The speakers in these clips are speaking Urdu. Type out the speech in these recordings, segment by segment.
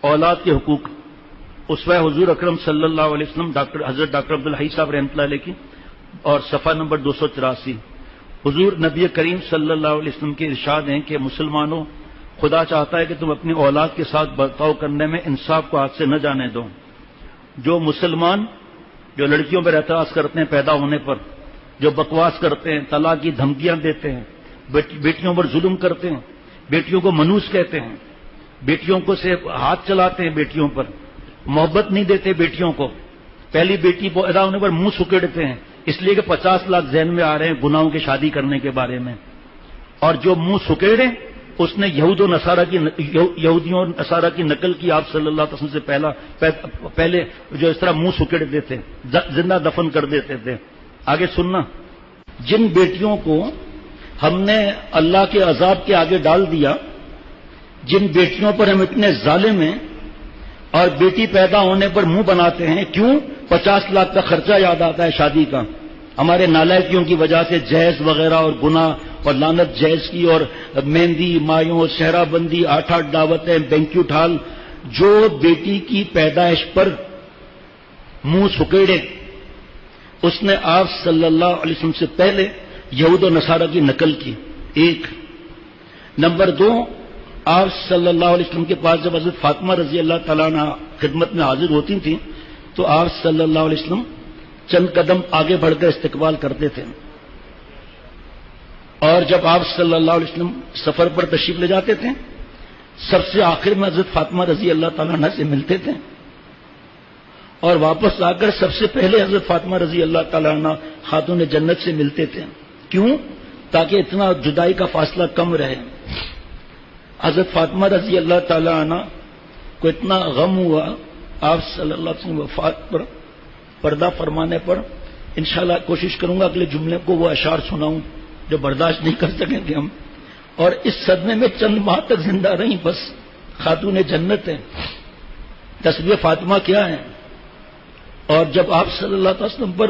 اولاد کے حقوق، اسوہ حضور اکرم صلی اللہ علیہ وسلم حضرت ڈاکٹر عبدالحی صاحب رحمۃ اللہ علیہ کی، اور صفحہ نمبر 284۔ حضور نبی کریم صلی اللہ علیہ وسلم کے ارشاد ہیں کہ مسلمانوں، خدا چاہتا ہے کہ تم اپنی اولاد کے ساتھ برتاؤ کرنے میں انصاف کو ہاتھ سے نہ جانے دو۔ جو مسلمان جو لڑکیوں پر اعتراض کرتے ہیں پیدا ہونے پر، جو بکواس کرتے ہیں، طلاق کی دھمکیاں دیتے ہیں، بیٹیوں پر ظلم کرتے ہیں، بیٹیوں کو منوس کہتے ہیں، بیٹیوں کو سے ہاتھ چلاتے ہیں، بیٹیوں پر محبت نہیں دیتے، بیٹیوں کو پہلی بیٹی پیدا ہونے پر منہ سکیڑتے ہیں، اس لیے کہ 50 لاکھ ذہن میں آ رہے ہیں گناہوں کی شادی کرنے کے بارے میں، اور جو منہ سکیڑے اس نے یہودیوں اور نصارہ کی نقل کی آپ صلی اللہ علیہ وسلم سے پہلے جو اس طرح منہ سکیڑ دیتے، زندہ دفن کر دیتے تھے۔ آگے سننا، جن بیٹیوں کو ہم نے اللہ کے عذاب کے آگے ڈال دیا، جن بیٹیوں پر ہم اتنے ظالم ہیں اور بیٹی پیدا ہونے پر منہ بناتے ہیں، کیوں؟ 50 لاکھ کا خرچہ یاد آتا ہے شادی کا، ہمارے نالائکیوں کی وجہ سے جہیز وغیرہ اور گناہ اور لعنت جہیز کی، اور مہندی مایوں، صحرا بندی، 8 دعوتیں، بینکیوٹ ہال۔ جو بیٹی کی پیدائش پر منہ سکیڑے اس نے آپ صلی اللہ علیہ وسلم سے پہلے یہود و نصارہ کی نقل کی، ایک۔ نمبر 2، آپ صلی اللہ علیہ وسلم کے پاس جب حضرت فاطمہ رضی اللہ تعالیٰ عنہ خدمت میں حاضر ہوتی تھیں تو آپ صلی اللہ علیہ وسلم چند قدم آگے بڑھ کر استقبال کرتے تھے، اور جب آپ صلی اللہ علیہ وسلم سفر پر تشریف لے جاتے تھے سب سے آخر میں حضرت فاطمہ رضی اللہ تعالیٰ عنہ سے ملتے تھے، اور واپس آ کر سب سے پہلے حضرت فاطمہ رضی اللہ تعالیٰ عنہ خاتون جنت سے ملتے تھے۔ کیوں؟ تاکہ اتنا جدائی کا فاصلہ کم رہے۔ حضرت فاطمہ رضی اللہ تعالیٰ عنہ کو اتنا غم ہوا آپ صلی اللہ علیہ وسلم وفات پر، پردہ فرمانے پر۔ انشاءاللہ کوشش کروں گا اگلے جملے کو وہ اشعار سناؤں جو برداشت نہیں کر سکیں گے ہم، اور اس صدمے میں چند ماہ تک زندہ رہیں، بس خاتون جنت ہیں۔ تسبیح فاطمہ کیا ہے؟ اور جب آپ صلی اللہ علیہ وسلم پر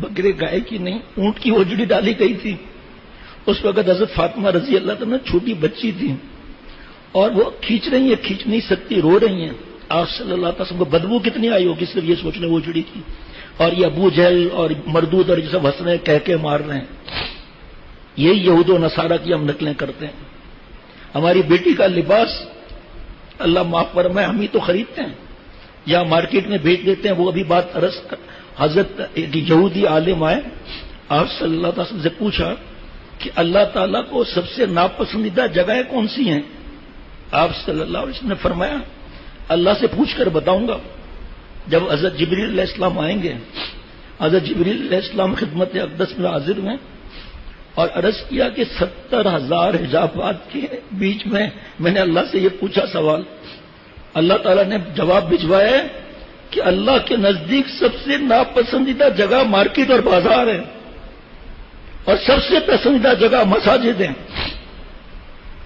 بکرے گائے کی نہیں اونٹ کی ہوجڑی ڈالی گئی تھی، اس وقت حضرت فاطمہ رضی اللہ تعالیٰ چھوٹی بچی تھی، اور وہ کھینچ رہی ہیں، کھینچ نہیں سکتی، رو رہی ہیں۔ آپ صلی اللہ علیہ وسلم کو بدبو کتنی آئی ہوگی صرف یہ سوچنے ہوجڑی کی، اور یہ ابو جہل اور مردود اور یہ سب ہنس رہے ہیں، کہہ کے مار رہے ہیں۔ یہی یہود و نصارہ کی ہم نقلیں کرتے ہیں۔ ہماری بیٹی کا لباس اللہ معاف فرمائے ہم ہی تو خریدتے ہیں یا مارکیٹ میں بیچ دیتے ہیں۔ وہ ابھی بات عرض حضرت ایک یہودی عالم آئے، آپ صلی اللہ علیہ وسلم سے پوچھا کہ اللہ تعالیٰ کو سب سے ناپسندیدہ جگہیں کون سی ہیں؟ آپ صلی اللہ علیہ وسلم نے فرمایا اللہ سے پوچھ کر بتاؤں گا۔ جب حضرت جبریل علیہ السلام آئیں گے، حضرت جبریل علیہ السلام خدمت اقدس میں حاضر ہوئے اور عرض کیا کہ 70,000 حجابات کے بیچ میں نے اللہ سے یہ پوچھا سوال، اللہ تعالیٰ نے جواب بھجوایا ہے کہ اللہ کے نزدیک سب سے ناپسندیدہ جگہ مارکیٹ اور بازار ہے، اور سب سے پسندیدہ جگہ مساجد ہیں۔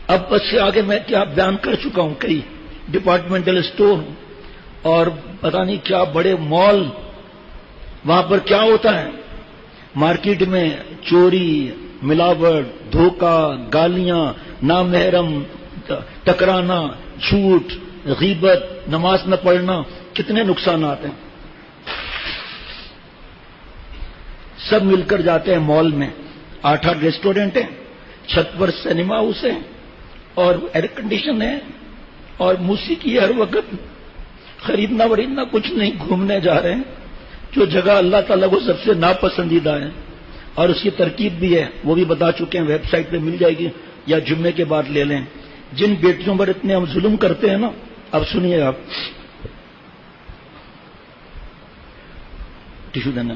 اب بس سے آگے میں کیا بیان کر چکا ہوں، کئی ڈپارٹمنٹل اسٹور اور پتہ نہیں کیا بڑے مال، وہاں پر کیا ہوتا ہے؟ مارکیٹ میں چوری، ملاوٹ، دھوکہ، گالیاں، نامحرم، ٹکرانا، جھوٹ، غیبت، نماز نہ پڑھنا، کتنے نقصانات ہیں۔ سب مل کر جاتے ہیں مال میں، 8 ریسٹورینٹ ہیں، چھت پر سنیما ہاؤس ہے اور ایئر کنڈیشن ہے اور موسیقی ہر وقت، خریدنا وریدنا کچھ نہیں، گھومنے جا رہے ہیں جو جگہ اللہ تعالیٰ کو سب سے ناپسندیدہ ہے، اور اس کی ترکیب بھی ہے، وہ بھی بتا چکے ہیں، ویب سائٹ پہ مل جائے گی یا جمعے کے بعد لے لیں۔ جن بیٹیوں پر اتنے ہم ظلم کرتے ہیں نا، اب سنیے آپ، ٹیشو دینا،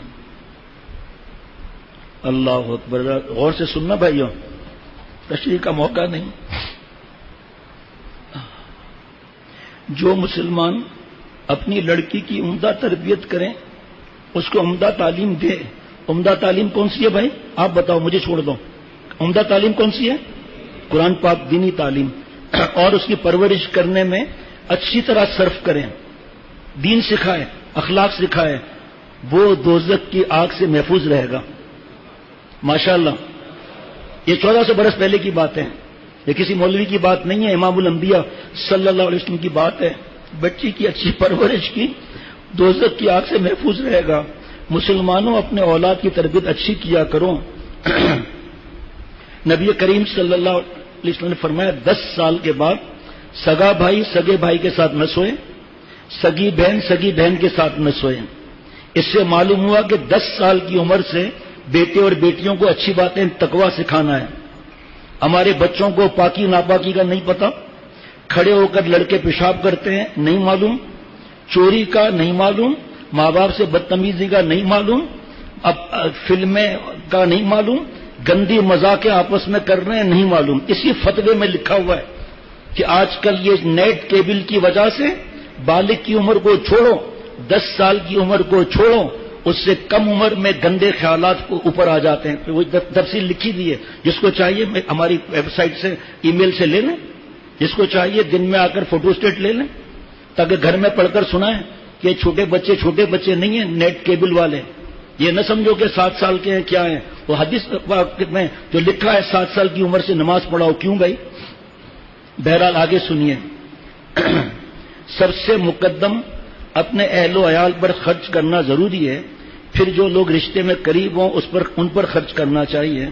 اللہ اکبر، غور سے سننا بھائیوں، تشریح کا موقع نہیں۔ جو مسلمان اپنی لڑکی کی عمدہ تربیت کریں، اس کو عمدہ تعلیم دے۔ عمدہ تعلیم کون سی ہے بھائی؟ آپ بتاؤ، مجھے چھوڑ دو۔ عمدہ تعلیم کون سی ہے؟ قرآن پاک دینی تعلیم، اور اس کی پرورش کرنے میں اچھی طرح صرف کریں، دین سکھائے، اخلاق سکھائے، وہ دوزخ کی آگ سے محفوظ رہے گا۔ ماشاءاللہ، یہ 1400 برس پہلے کی باتیں ہیں۔ یہ کسی مولوی کی بات نہیں ہے، امام الانبیاء صلی اللہ علیہ وسلم کی بات ہے. بچی کی اچھی پرورش کی دوزخ کی آگ سے محفوظ رہے گا. مسلمانوں اپنے اولاد کی تربیت اچھی کیا کرو. نبی کریم صلی اللہ علیہ وسلم نے فرمایا 10 سال کے بعد سگا بھائی سگے بھائی کے ساتھ نہ سوئے، سگی بہن کے ساتھ نہ سوئے. اس سے معلوم ہوا کہ 10 سال کی عمر سے بیٹے اور بیٹیوں کو اچھی باتیں تقویٰ سکھانا ہے. ہمارے بچوں کو پاکی ناپاکی کا نہیں پتا، کھڑے ہو کر لڑکے پیشاب کرتے ہیں نہیں معلوم، چوری کا نہیں معلوم، ماں باپ سے بدتمیزی کا نہیں معلوم، اب فلمیں کا نہیں معلوم، گندی مذاقیں آپس میں کر رہے ہیں نہیں معلوم. اسی فتوے میں لکھا ہوا ہے کہ آج کل یہ نیٹ کیبل کی وجہ سے بالغ کی عمر کو چھوڑو، 10 سال کی عمر کو چھوڑو، اس سے کم عمر میں گندے خیالات کو اوپر آ جاتے ہیں. وہ تفصیل لکھی ہوئی ہے، جس کو چاہیے ہماری ویب سائٹ سے ای میل سے لے لیں، جس کو چاہیے دن میں آ کر فوٹو اسٹیٹ لے لیں تاکہ گھر میں پڑھ کر سنائیں کہ چھوٹے بچے نہیں ہیں نیٹ کیبل والے. یہ نہ سمجھو کہ 7 سال کے ہیں کیا ہیں. وہ حدیث میں جو لکھا ہے 7 سال کی عمر سے نماز پڑھاؤ، کیوں بھائی؟ بہرحال آگے سنیے. سب سے مقدم اپنے اہل و عیال پر خرچ کرنا ضروری ہے، پھر جو لوگ رشتے میں قریب ہوں ان پر خرچ کرنا چاہیے.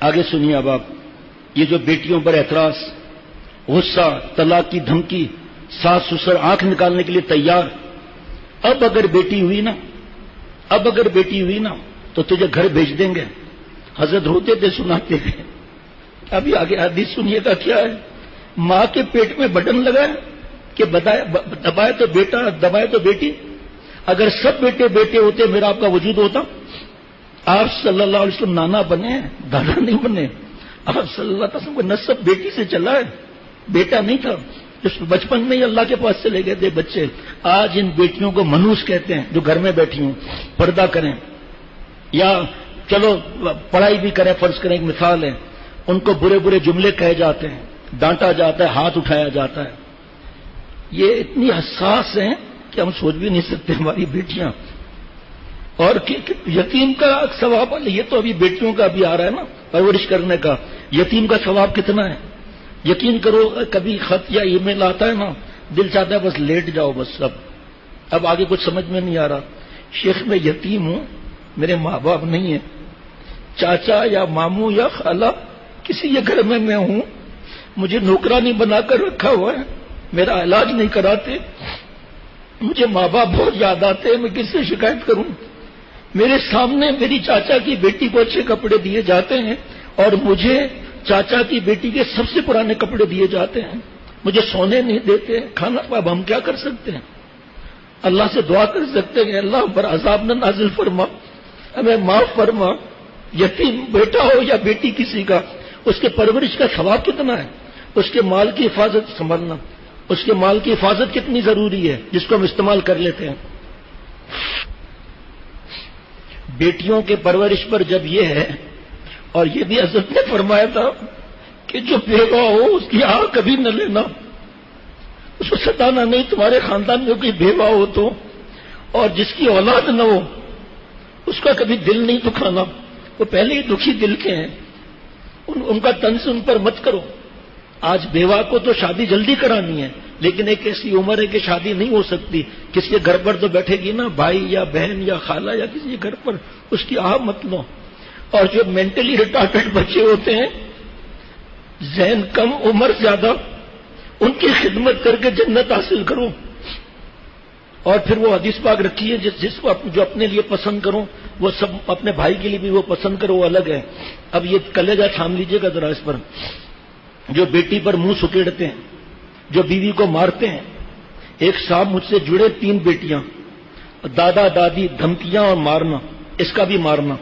آگے سنیے اب آپ. یہ جو بیٹیوں پر اعتراض، غصہ، طلاق کی دھمکی، ساس سسر آنکھ نکالنے کے لیے تیار. اب اگر بیٹی ہوئی نا تو تجھے گھر بھیج دیں گے. حضرت روتے تھے سناتے ہیں. ابھی آگے حدیث سنیے گا کیا ہے. ماں کے پیٹ میں بٹن لگا ہے کہ دبائے تو بیٹا دبائے تو بیٹی. اگر سب بیٹے ہوتے میرا آپ کا وجود ہوتا. آپ صلی اللہ علیہ وسلم نانا بنے، دادا نہیں بنے. آپ صلی اللہ علیہ وسلم کو نسب بیٹی سے چلا ہے، بیٹا نہیں تھا. بچپن میں ہی اللہ کے پاس چلے گئے تھے بچے. آج ان بیٹیوں کو منوس کہتے ہیں جو گھر میں بیٹھی ہوں. پردہ کریں یا چلو پڑھائی بھی کریں، فرض کریں، ایک مثال ہے. ان کو برے جملے کہے جاتے ہیں، ڈانٹا جاتا ہے، ہاتھ اٹھایا جاتا ہے. یہ اتنی حساس ہیں کہ ہم سوچ بھی نہیں سکتے ہماری بیٹیاں. اور یتیم کا ثواب، یہ تو ابھی بیٹیوں کا بھی آ رہا ہے نا پرورش کرنے کا. یتیم کا ثواب کتنا ہے یقین کرو. کبھی خط یا ای میل آتا ہے نا، دل چاہتا ہے بس لیٹ جاؤ بس. اب آگے کچھ سمجھ میں نہیں آ رہا. شیخ میں یتیم ہوں، میرے ماں باپ نہیں ہیں، چاچا یا ماموں یا خالہ کسی کے گھر میں ہوں، مجھے نوکرانی بنا کر رکھا ہوا ہے، میرا علاج نہیں کراتے، مجھے ماں باپ بہت یاد آتے ہیں، میں کس سے شکایت کروں؟ میرے سامنے میری چاچا کی بیٹی کو اچھے کپڑے دیے جاتے ہیں اور مجھے چاچا کی بیٹی کے سب سے پرانے کپڑے دیے جاتے ہیں. مجھے سونے نہیں دیتے، کھانا. اب ہم کیا کر سکتے ہیں؟ اللہ سے دعا کر سکتے ہیں اللہ پر عذاب نہ نازل فرما، ہمیں معاف فرما. یتیم بیٹا ہو یا بیٹی کسی کا، اس کے پرورش کا ثواب کتنا ہے. اس کے مال کی حفاظت سنبھالنا، اس کے مال کی حفاظت کتنی ضروری ہے جس کو ہم استعمال کر لیتے ہیں. بیٹیوں کے پرورش پر جب یہ ہے، اور یہ بھی حضرت نے فرمایا تھا کہ جو بیوہ ہو اس کی آہ کبھی نہ لینا، اس کو ستانا نہیں. تمہارے خاندان میں کوئی بیوہ ہو تو، اور جس کی اولاد نہ ہو اس کا کبھی دل نہیں دکھانا. وہ پہلے ہی دکھی دل کے ہیں، ان کا طنز ان پر مت کرو. آج بیوہ کو تو شادی جلدی کرانی ہے، لیکن ایک ایسی عمر ہے کہ شادی نہیں ہو سکتی. کسی کے گھر پر تو بیٹھے گی نا، بھائی یا بہن یا خالہ یا کسی کے گھر پر، اس کی آہ مت لو. اور جو مینٹلی ریٹارڈڈ بچے ہوتے ہیں، ذہن کم عمر زیادہ، ان کی خدمت کر کے جنت حاصل کرو. اور پھر وہ حدیث پاک رکھی ہے جس کو جو اپنے لیے پسند کرو وہ سب اپنے بھائی کے لیے بھی وہ پسند کرو، وہ الگ ہے. اب یہ کلیجہ تھام لیجئے گا ذرا اس پر. جو بیٹی پر منہ سکیڑتے ہیں، جو بیوی کو مارتے ہیں. ایک صاحب مجھ سے جڑے 3 بیٹیاں، دادا دادی، دھمکیاں اور مارنا، اس کا بھی مارنا.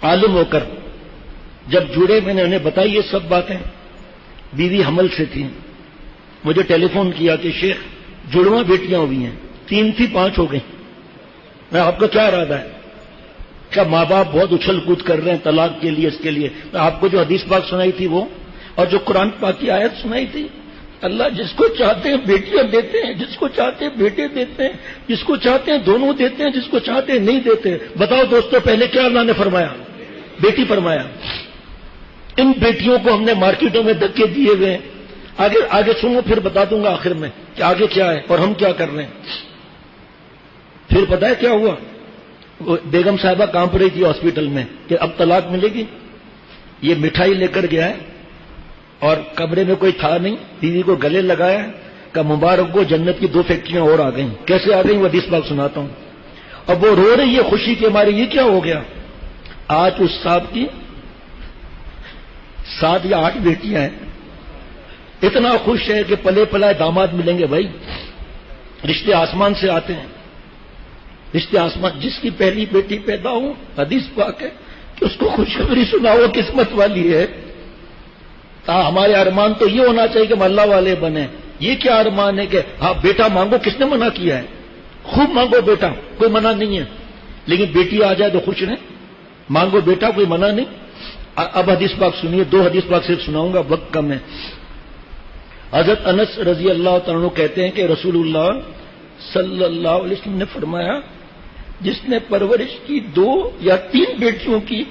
عالم ہو کر جب جڑے میں نے انہیں بتائی یہ سب باتیں. بیوی حمل سے تھی، مجھے ٹیلی فون کیا کہ شیخ جڑواں بیٹیاں ہوئی ہیں، 3 تھی 5 ہو گئی. میں آپ کا کیا ارادہ ہے؟ کیا ماں باپ بہت اچھل کود کر رہے ہیں طلاق کے لیے، اس کے لیے؟ میں آپ کو جو حدیث پاک سنائی تھی وہ، اور جو قرآن پاک کی آیت سنائی تھی، اللہ جس کو چاہتے ہیں بیٹیاں دیتے ہیں، جس کو چاہتے ہیں بیٹے دیتے ہیں، جس کو چاہتے ہیں دونوں دیتے ہیں، جس کو چاہتے ہیں نہیں دیتے. بتاؤ دوستو پہلے کیا اللہ نے فرمایا؟ بیٹی فرمایا. ان بیٹیوں کو ہم نے مارکیٹوں میں دھکے دیے ہوئے ہیں. آگے سنو، پھر بتا دوں گا آخر میں کہ آگے کیا ہے اور ہم کیا کر رہے ہیں. پھر پتہ ہے کیا ہوا؟ وہ بیگم صاحبہ کانپ رہی تھی ہاسپٹل میں کہ اب طلاق ملے گی. یہ مٹھائی لے کر گیا ہے اور کمرے میں کوئی تھا نہیں، بیوی کو گلے لگایا کہ مبارک کو جنت کی 2 فیکٹریاں اور آ گئیں. کیسے آ گئیں وہ حدیث پاک سناتا ہوں. اب وہ رو رہی ہے خوشی کے مارے، یہ کیا ہو گیا؟ آج اس صاحب کی 7 یا 8 بیٹیاں ہیں. اتنا خوش ہے کہ پلے پلائے داماد ملیں گے. بھائی رشتے آسمان سے آتے ہیں، رشتے آسمان. جس کی پہلی بیٹی پیدا ہو، حدیث پاک ہے کہ اس کو خوشخبری سناؤ، قسمت والی ہے. ہمارے ارمان تو یہ ہونا چاہیے کہ ہم اللہ والے بنے. یہ کیا ارمان ہے کہ ہاں بیٹا مانگو؟ کس نے منع کیا ہے؟ خوب مانگو بیٹا، کوئی منع نہیں ہے، لیکن بیٹی آ جائے تو خوش رہیں. مانگو بیٹا، کوئی منع نہیں. اب حدیث پاک سنیے، 2 حدیث پاک صرف سناؤں گا، وقت کم ہے. حضرت انس رضی اللہ تعالیٰ عنہ کہتے ہیں کہ رسول اللہ صلی اللہ علیہ وسلم نے فرمایا، جس نے پرورش کی 2 یا 3 بیٹیوں کی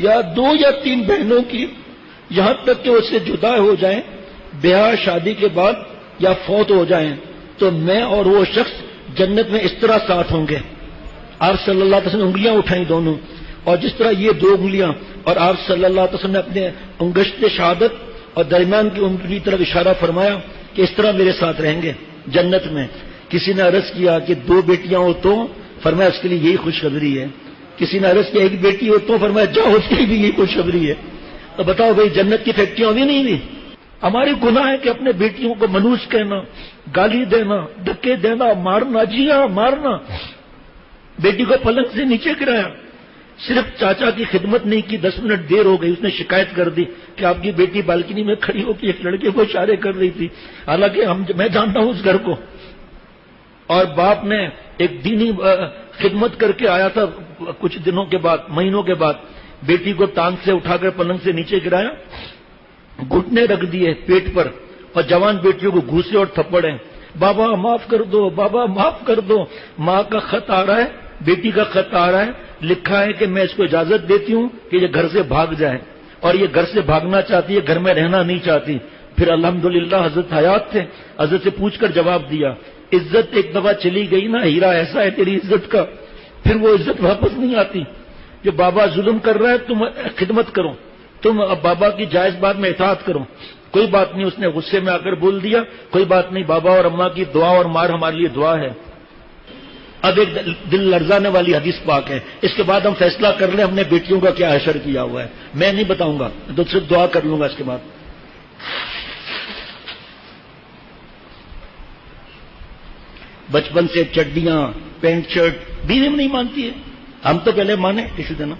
یا 2 یا 3 بہنوں کی، یہاں تک کہ اس سے جدا ہو جائیں بیاہ شادی کے بعد یا فوت ہو جائیں، تو میں اور وہ شخص جنت میں اس طرح ساتھ ہوں گے. آپ صلی اللہ علیہ وسلم نے انگلیاں اٹھائیں دونوں، اور جس طرح یہ 2 انگلیاں، اور آپ صلی اللہ علیہ وسلم نے اپنے انگشت شہادت اور درمیان کی انگلی کی طرف اشارہ فرمایا کہ اس طرح میرے ساتھ رہیں گے جنت میں. کسی نے عرض کیا کہ 2 بیٹیاں ہو تو؟ فرمایا اس کے لیے یہی خوشخبری ہے. کسی نے عرض کیا 1 بیٹی ہو تو؟ فرمایا جاؤ، اس کے لیے بھی یہی خوشخبری ہے. تو بتاؤ بھائی جنت کی فیکٹریاں ہوئی نہیں ہوئی؟ ہماری گناہ ہے کہ اپنے بیٹیوں کو منوج کہنا، گالی دینا، دھکے دینا، مارنا. جی ہاں مارنا. بیٹی کو پلنگ سے نیچے گرایا، صرف چاچا کی خدمت نہیں کی، 10 منٹ دیر ہو گئی، اس نے شکایت کر دی کہ آپ کی بیٹی بالکنی میں کھڑی ہو کے ایک لڑکے کو اشارے کر رہی تھی. حالانکہ میں جانتا ہوں اس گھر کو. اور باپ نے ایک دینی خدمت کر کے آیا تھا، کچھ دنوں کے بعد، مہینوں کے بعد بیٹی کو ٹانگ سے اٹھا کر پلنگ سے نیچے گرایا، گھٹنے رکھ دیے پیٹ پر، اور جوان بیٹیوں کو گھوسے اور تھپڑ ہیں. بابا معاف کر دو، بابا معاف کر دو. ماں کا خط آ رہا ہے، بیٹی کا خط آ رہا ہے، لکھا ہے کہ میں اس کو اجازت دیتی ہوں کہ یہ گھر سے بھاگ جائے، اور یہ گھر سے بھاگنا چاہتی ہے، گھر میں رہنا نہیں چاہتی. پھر الحمدللہ حضرت حیات تھے، حضرت سے پوچھ کر جواب دیا. عزت ایک دفعہ چلی گئی نا، ہیرا ایسا ہے تیری عزت کا، پھر وہ عزت واپس نہیں آتی. جو بابا ظلم کر رہا ہے تم خدمت کرو، تم اب بابا کی جائز بات میں اطاعت کرو. کوئی بات نہیں، اس نے غصے میں آ کر بول دیا، کوئی بات نہیں، بابا اور اماں کی دعا اور مار ہمارے لیے دعا ہے. اب ایک دل لرزانے والی حدیث پاک ہے، اس کے بعد ہم فیصلہ کر لیں ہم نے بیٹیوں کا کیا حشر کیا ہوا ہے. میں نہیں بتاؤں گا، تو صرف دعا کر لوں گا اس کے بعد. بچپن سے چڈیاں، پینٹ شرٹ بیوی میں نہیں مانتی ہے، ہم تو پہلے مانے کسی دن.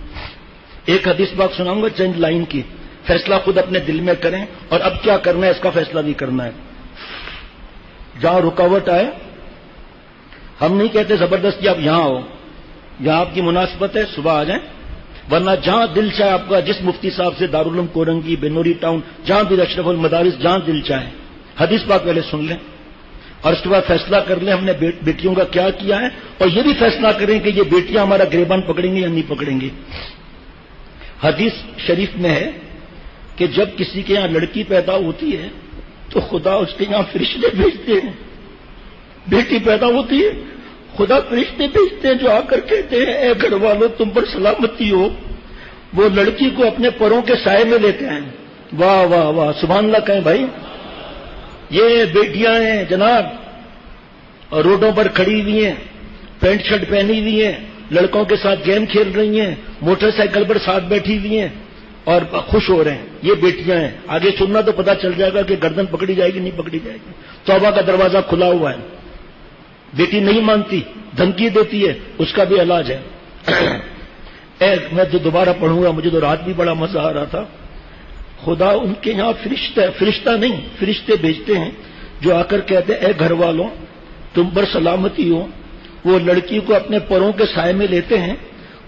ایک حدیث پاک سناؤں گا چند لائن کی، فیصلہ خود اپنے دل میں کریں، اور اب کیا کرنا ہے اس کا فیصلہ بھی کرنا ہے. جہاں رکاوٹ آئے، ہم نہیں کہتے زبردستی آپ یہاں آؤ، جہاں آپ کی مناسبت ہے صبح آ جائیں، ورنہ جہاں دل چاہے آپ کا، جس مفتی صاحب سے دارالعلوم کورنگی، بنوری ٹاؤن، جہاں بھی اشرف المدارس، جہاں دل چاہے حدیث پاک پہلے سن لیں، اور اس کے بعد فیصلہ کر لیں ہم نے بیٹیوں کا کیا کیا ہے، اور یہ بھی فیصلہ کریں کہ یہ بیٹیاں ہمارا گریبان پکڑیں گی یا نہیں پکڑیں گی. حدیث شریف میں ہے کہ جب کسی کے یہاں لڑکی پیدا ہوتی ہے تو خدا اس کے یہاں فرشتے بھیجتے ہیں. بیٹی پیدا ہوتی ہے، خدا فرشتے بھیجتے ہیں جو آ کر کہتے ہیں اے گھر والوں تم پر سلامتی ہو. وہ لڑکی کو اپنے پروں کے سائے میں لیتے ہیں. واہ واہ واہ، سبحان اللہ کہیں بھائی. یہ بیٹیاں ہیں جناب، اور روڈوں پر کھڑی ہوئی ہیں، پینٹ شرٹ پہنی ہوئی ہیں، لڑکوں کے ساتھ گیم کھیل رہی ہیں، موٹر سائیکل پر ساتھ بیٹھی ہوئی ہیں اور خوش ہو رہے ہیں. یہ بیٹیاں ہیں. آگے سننا تو پتہ چل جائے گا کہ گردن پکڑی جائے گی نہیں پکڑی جائے گی. توبہ کا دروازہ کھلا ہوا ہے. بیٹی نہیں مانتی، دھمکی دیتی ہے، اس کا بھی علاج ہے. میں جو دوبارہ پڑھوں گا، مجھے تو رات بھی بڑا مزہ آ رہا تھا. خدا ان کے یہاں فرشتہ نہیں، فرشتے بھیجتے ہیں جو آ کر کہتے ہیں اے گھر والوں تم پر سلامتی ہو. وہ لڑکی کو اپنے پروں کے سائے میں لیتے ہیں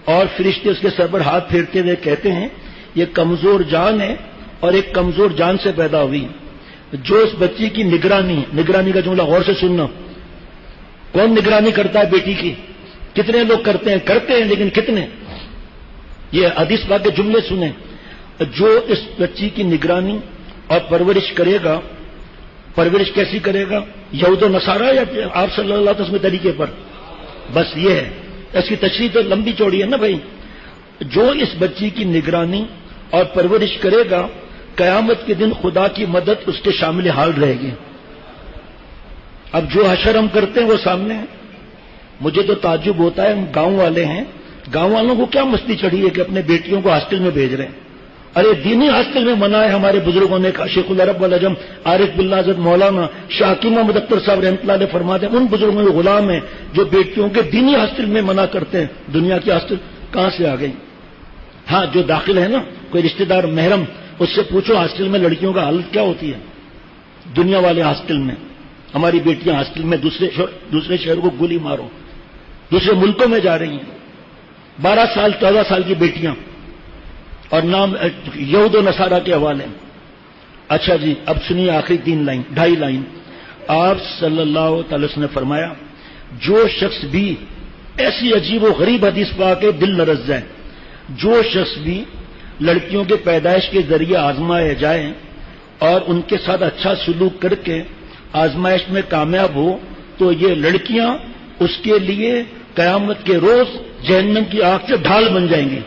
اور فرشتے اس کے سر پر ہاتھ پھیرتے ہوئے کہتے ہیں یہ کمزور جان ہے اور ایک کمزور جان سے پیدا ہوئی، جو اس بچی کی نگرانی کا جملہ غور سے سننا. کون نگرانی کرتا ہے بیٹی کی؟ کتنے لوگ کرتے ہیں لیکن کتنے؟ یہ حدیث پاک کے جملے سنیں. جو اس بچی کی نگرانی اور پرورش کرے گا، پرورش کیسی کرے گا؟ یہود و نصارہ یا آپ صلی اللہ علیہ وسلم کے طریقے پر؟ بس یہ ہے، اس کی تشریح تو لمبی چوڑی ہے نا بھائی. جو اس بچی کی نگرانی اور پرورش کرے گا، قیامت کے دن خدا کی مدد اس کے شامل حال رہے گی. اب جو حشر ہم کرتے ہیں وہ سامنے ہے. مجھے تو تعجب ہوتا ہے، ہم گاؤں والے ہیں، گاؤں والوں کو کیا مستی چڑھی ہے کہ اپنے بیٹیوں کو ہاسٹل میں بھیج رہے ہیں. ارے دینی ہاسٹل میں منع ہے. ہمارے بزرگوں نے کہا، شیخ العرب والعجم عارف باللہ حضرت مولانا شاہ حکیم محمد اختر صاحب رحمۃ اللہ علیہ فرماتے ہیں، ان بزرگوں کے غلام ہیں جو بیٹیوں کے دینی ہاسٹل میں منع کرتے ہیں. دنیا کی ہاسٹل کہاں سے آ گئی؟ ہاں جو داخل ہے نا، کوئی رشتہ دار محرم، اس سے پوچھو ہاسٹل میں لڑکیوں کا حالت کیا ہوتی ہے. دنیا والے ہاسٹل میں، ہماری بیٹیاں ہاسٹل میں دوسرے شہر کو گولی مارو، دوسرے ملکوں میں جا رہی ہیں. 12 سال 14 سال کی بیٹیاں، اور نام یہود و نصارہ کے حوالے. اچھا جی، اب سنیے آخری 2.5 لائن. آپ صلی اللہ تعالی وسلم نے فرمایا، جو شخص بھی ایسی عجیب و غریب حدیث پا کے دل لرز جائے، جو شخص بھی لڑکیوں کے پیدائش کے ذریعے آزمائے جائیں اور ان کے ساتھ اچھا سلوک کر کے آزمائش میں کامیاب ہو، تو یہ لڑکیاں اس کے لیے قیامت کے روز جہنم کی آگ سے ڈھال بن جائیں گی.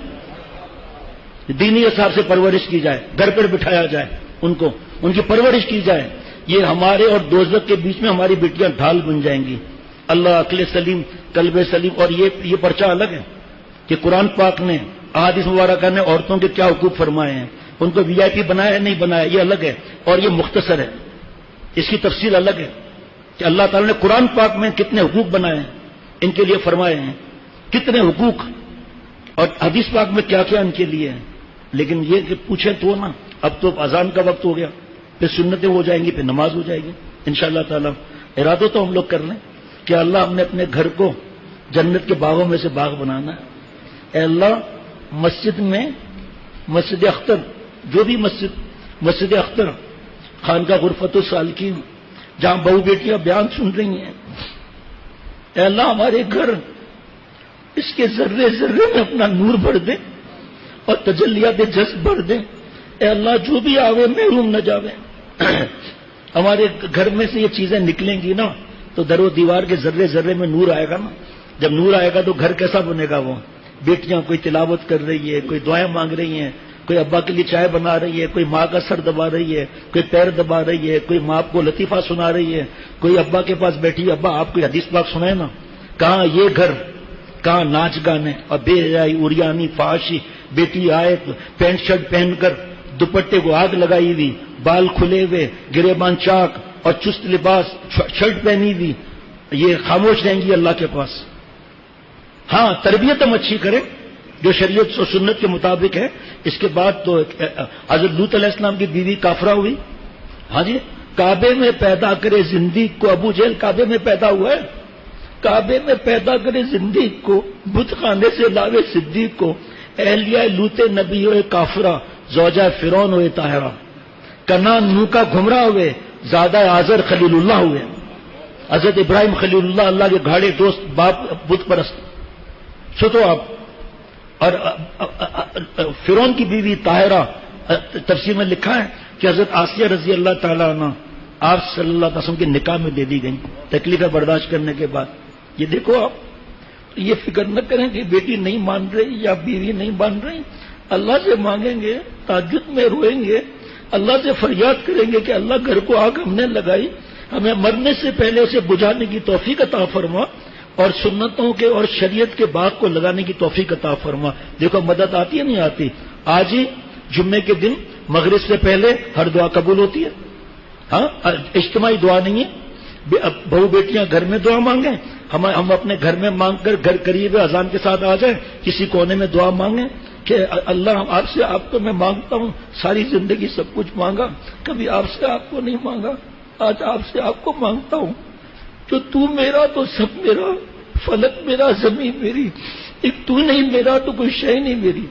دینی حساب سے پرورش کی جائے، گھر پر بٹھایا جائے، ان کی پرورش کی جائے، یہ ہمارے اور دوزخ کے بیچ میں ہماری بیٹیاں ڈھال بن جائیں گی. اللہ عقل سلیم، قلب سلیم. اور یہ پرچہ الگ ہے کہ قرآن پاک نے، احادیث مبارکہ نے عورتوں کے کیا حقوق فرمائے ہیں، ان کو وی آئی پی بنایا ہے نہیں بنایا، یہ الگ ہے. اور یہ مختصر ہے، اس کی تفصیل الگ ہے کہ اللہ تعالی نے قرآن پاک میں کتنے حقوق بنائے ہیں، ان کے لیے فرمائے ہیں کتنے حقوق، اور حدیث پاک میں کیا کیا ان کے لیے ہے. لیکن یہ کہ پوچھیں تو نا، اب تو اذان کا وقت ہو گیا، پھر سنتیں ہو جائیں گی، پھر نماز ہو جائے گی انشاءاللہ تعالی. ارادہ تو ہم لوگ کر لیں کہ اللہ ہم نے اپنے گھر کو جنت کے باغوں میں سے باغ بنانا ہے. اے اللہ، مسجد میں، مسجد اختر، جو بھی مسجد اختر، خانقاہ غرفت السالکین، جہاں بہو بیٹیاں بیان سن رہی ہیں، اے اللہ ہمارے گھر اس کے ذرے ذرے میں اپنا نور بھر دے اور تجلیات جذب بھر دے. اے اللہ جو بھی آوے محروم نہ جاوے. ہمارے گھر میں سے یہ چیزیں نکلیں گی نا تو در و دیوار کے ذرے ذرے میں نور آئے گا نا. جب نور آئے گا تو گھر کیسا بنے گا؟ وہ بیٹیاں کوئی تلاوت کر رہی ہے، کوئی دعائیں مانگ رہی ہیں، کوئی ابا کے لیے چائے بنا رہی ہے، کوئی ماں کا سر دبا رہی ہے، کوئی پیر دبا رہی ہے، کوئی ماں کو لطیفہ سنا رہی ہے، کوئی ابا کے پاس بیٹھی، ابا آپ کوئی حدیث پاک سنائے نا. کہاں یہ گھر، کہاں ناچ گانے اور بے حیائی، اریانی، فحاشی. بیٹی آئے پینٹ شرٹ پہن کر دوپٹے کو آگ لگائی ہوئی، بال کھلے ہوئے، گریبان چاک اور چست لباس، شرٹ پہنی ہوئی، یہ خاموش رہیں گی اللہ کے پاس. ہاں تربیت ہم اچھی کریں جو شریعت و سنت کے مطابق ہے. اس کے بعد تو حضرت لوط علیہ السلام کی بیوی کافرہ ہوئی. ہاں جی، کعبے میں پیدا کرے زندیق کو. ابو جہل کعبے میں پیدا ہوا ہے. کعبے میں پیدا کرے زندیق کو، بت خانے سے لاوے صدیق کو. اہلیہ لوط نبی ہوئے کافرہ، زوجہ فرعون ہوئے طاہرہ. کنان نو کا گھمراہ ہوئے، زادہ آزر خلیل اللہ ہوئے. حضرت ابراہیم خلیل اللہ، اللہ کے گھاڑے دوست، باپ بت پرست. سوچو آپ. اور فرعون کی بیوی طاہرہ، تفسیر میں لکھا ہے کہ حضرت آسیہ رضی اللہ تعالیٰ عنہ آپ صلی اللہ علیہ وسلم کے نکاح میں دے دی گئیں تکلیفیں برداشت کرنے کے بعد. یہ دیکھو آپ، یہ فکر نہ کریں کہ بیٹی نہیں مان رہی یا بیوی نہیں مان رہی. اللہ سے مانگیں گے، تہجد میں روئیں گے، اللہ سے فریاد کریں گے کہ اللہ گھر کو آگ ہم نے لگائی، ہمیں مرنے سے پہلے اسے بجھانے کی توفیق عطا فرما اور سنتوں کے اور شریعت کے باغ کو لگانے کی توفیق عطا فرما. دیکھو مدد آتی ہے نہیں آتی. آج ہی جمعے کے دن مغرب سے پہلے ہر دعا قبول ہوتی ہے. ہاں اجتماعی دعا نہیں ہے. بہو بیٹیاں گھر میں دعا مانگیں، ہم اپنے گھر میں مانگ کر گھر قریب اذان کے ساتھ آ جائیں، کسی کونے میں دعا مانگیں کہ اللہ آپ سے آپ کو میں مانگتا ہوں، ساری زندگی سب کچھ مانگا، کبھی آپ سے آپ کو نہیں مانگا، آج آپ سے آپ کو مانگتا ہوں. جو تو میرا تو سب میرا، فلک میرا، زمین میری، ایک تو نہیں میرا تو کوئی شے نہیں میری.